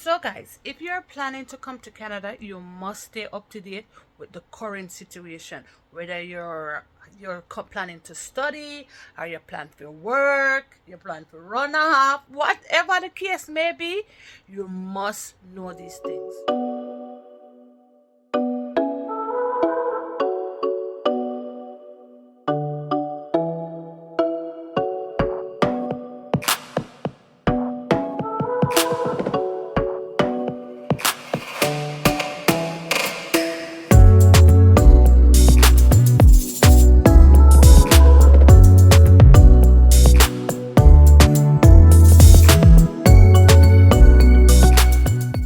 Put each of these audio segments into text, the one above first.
So guys, if you're planning to come to Canada, you must stay up to date with the current situation, whether planning to study, or you plan for work, you plan for run off, whatever the case may be, you must know these things.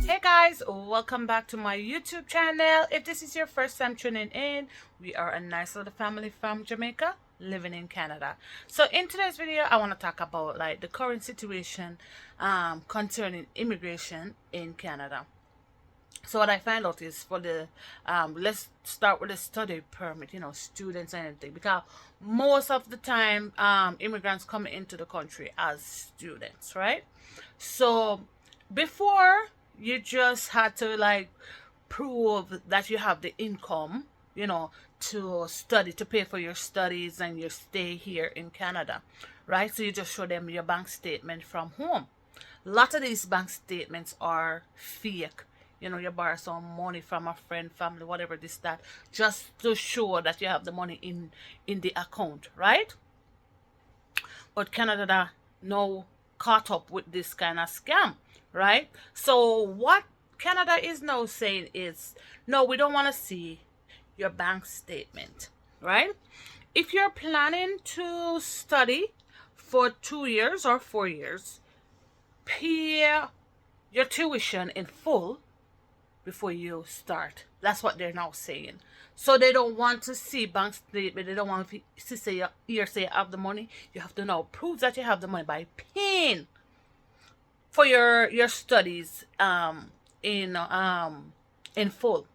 Hey guys, welcome back to my YouTube channel. If this is your first time tuning in, we are a nice little family from Jamaica living in Canada. So in today's video, I want to talk about like the current situation concerning immigration in Canada. So what I find out is for the let's start with the study permit, students and everything, because most of the time immigrants come into the country as students, right? So before, you just had to like prove that you have the income, to study, to pay for your studies and your stay here in Canada, right? So you just show them your bank statement from home. A lot of these bank statements are fake. You borrow some money from a friend, family, whatever, this, that, just to show that you have the money in the account, right? But Canada now caught up with this kind of scam, right? So what Canada is now saying is, no, we don't want to see your bank statement, right? If you're planning to study for 2 years or 4 years, pay your tuition in full before you start. That's what they're now saying. So they don't want to see bank statement. They don't want to say you have the money. You have to now prove that you have the money by paying for your studies in full,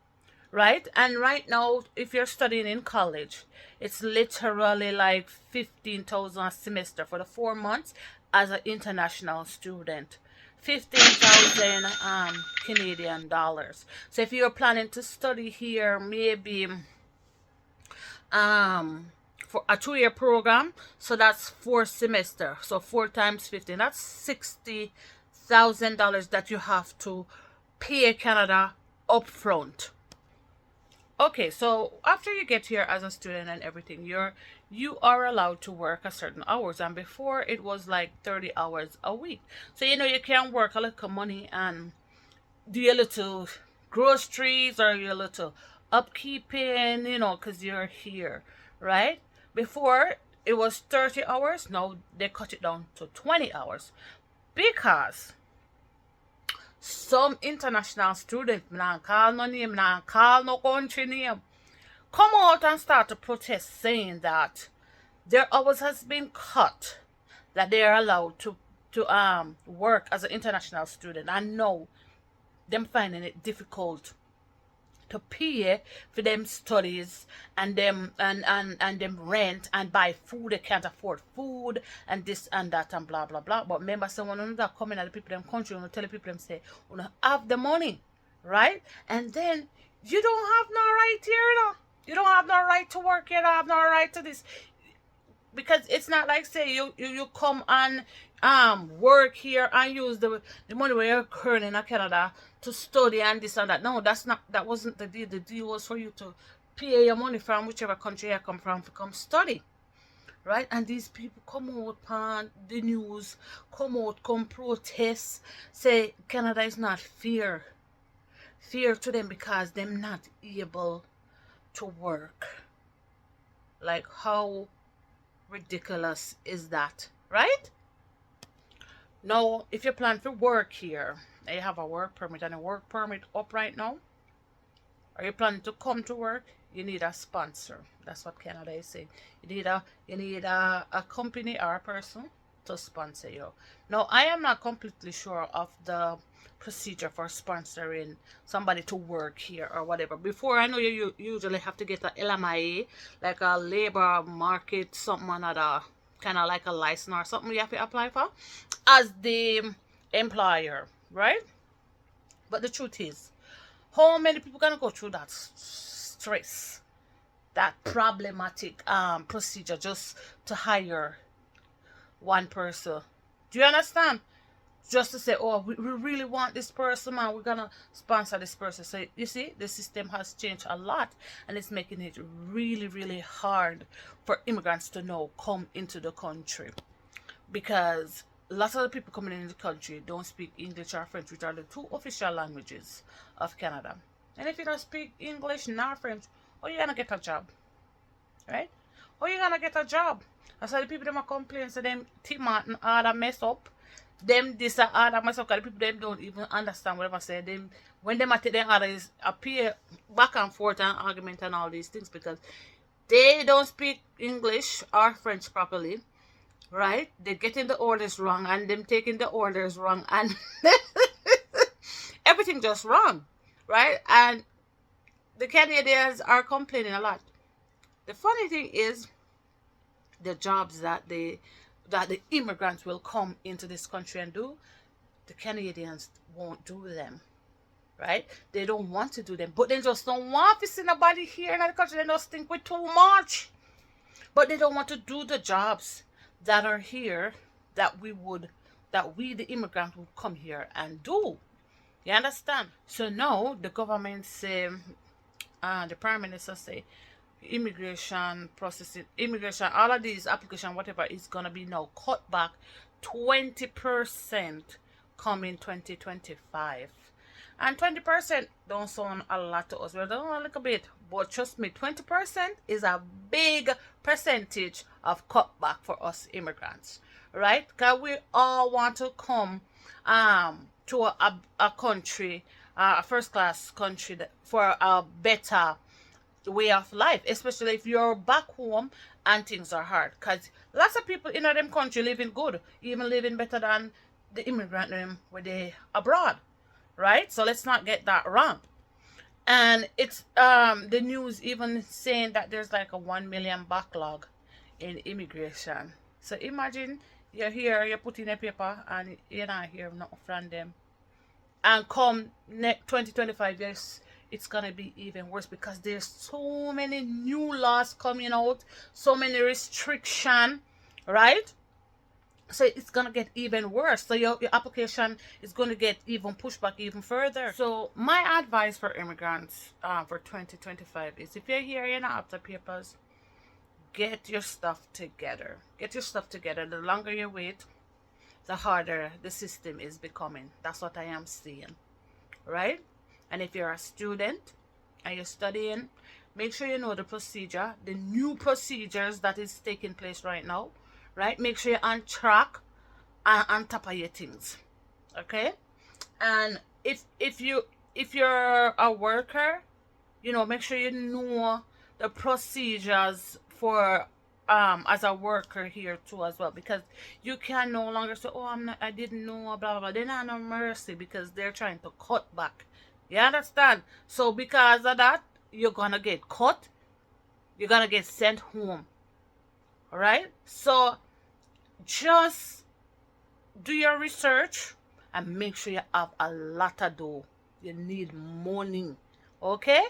right? And right now, if you're studying in college, it's literally like 15,000 a semester for the 4 months as an international student. 15,000 Canadian dollars. So if you're planning to study here, maybe for a 2-year program, so that's 4 semester. So 4 times 15, that's $60,000 that you have to pay Canada upfront. Okay, so after you get here as a student and everything, you are allowed to work a certain hours, and before it was like 30 hours a week. So you can work a little money and do your little groceries or your little upkeeping, because you're here, right? Before it was 30 hours, now they cut it down to 20 hours because some international students, not call no name, not call no country name, come out and start to protest, saying that their hours has been cut, that they are allowed to work as an international student, and now them finding it difficult to pay for them studies and them and them rent and buy food. They can't afford food and this and that and blah blah blah. But remember, someone that coming at the people them country and tell the people them say, "We don't have the money," right? And then you don't have no right here, You don't have no right to work here. You don't have no right to this, because it's not like say you come and work here and use the money where you're earning in Canada to study and this and that. No, that wasn't the deal. The deal was for you to pay your money from whichever country you come from to come study, right? And these people come out on the news, come protest, say Canada is not fair to them because them not able to work. Like, how ridiculous is that, right? Now, if you plan to work here, you have a work permit and a work permit up right now, or you plan to come to work, you need a sponsor. That's what Canada is saying. You need a company or a person to sponsor you. Now, I am not completely sure of the procedure for sponsoring somebody to work here or whatever. Before, I know you usually have to get a LMIA, like a labor market, something another, kind of like a license or something you have to apply for as the employer, right? But the truth is, how many people gonna go through that stress, that problematic procedure just to hire one person? Do you understand? Just to say, oh, we really want this person, man, we're gonna sponsor this person. So you see, the system has changed a lot, and it's making it really, really hard for immigrants to now come into the country, because lots of the people coming in the country don't speak English or French, which are the two official languages of Canada. And if you don't speak English nor French, how you gonna get a job? Right? How you gonna get a job? That's why the people them are complaining, so them Tim Martin order mess up. Them this order mess up, because the people them don't even understand whatever I say. Them when them take their order is appear back and forth and argument and all these things, because they don't speak English or French properly. Right? They're getting the orders wrong, and them taking the orders wrong, and everything just wrong. Right? And the Canadians are complaining a lot. The funny thing is, the jobs that the immigrants will come into this country and do, the Canadians won't do them. Right? They don't want to do them, but they just don't want to see nobody here in the country. They just think we're too much, but they don't want to do the jobs that are here, that we the immigrant would come here and do. You understand? So now the government say, the prime minister say, immigration processing, immigration, all of these application, whatever, is gonna be now cut back 20% coming 2025. And 20% don't sound a lot to us. We're doing a little bit, but trust me, 20% is a big percentage of cutback for us immigrants, right? Because we all want to come to a country, a first class country, for a better way of life, especially if you're back home and things are hard. Because lots of people in them country living good, even living better than the immigrant them where they abroad. Right? So let's not get that wrong. And it's the news even saying that there's like a 1 million backlog in immigration. So imagine you're here, you're putting a paper, and you're not hearing nothing from them. And come 2025, yes, it's gonna be even worse, because there's so many new laws coming out, so many restrictions, right? So it's gonna get even worse. So your application is gonna get even pushed back even further. So my advice for immigrants for 2025 is, if you're here, you're not after papers, get your stuff together. Get your stuff together. The longer you wait, the harder the system is becoming. That's what I am seeing, right? And if you're a student and you're studying, make sure you know the procedure, the new procedures that is taking place right now. Right? Make sure you're on track and on top of your things. Okay? And if you're a worker, make sure you know the procedures for as a worker here too as well, because you can no longer say, oh, I didn't know, blah blah blah. They're not no mercy, because they're trying to cut back. You understand? So because of that, you're gonna get cut, you're gonna get sent home. Alright? So just do your research and make sure you have a lot of dough. You need money. Okay?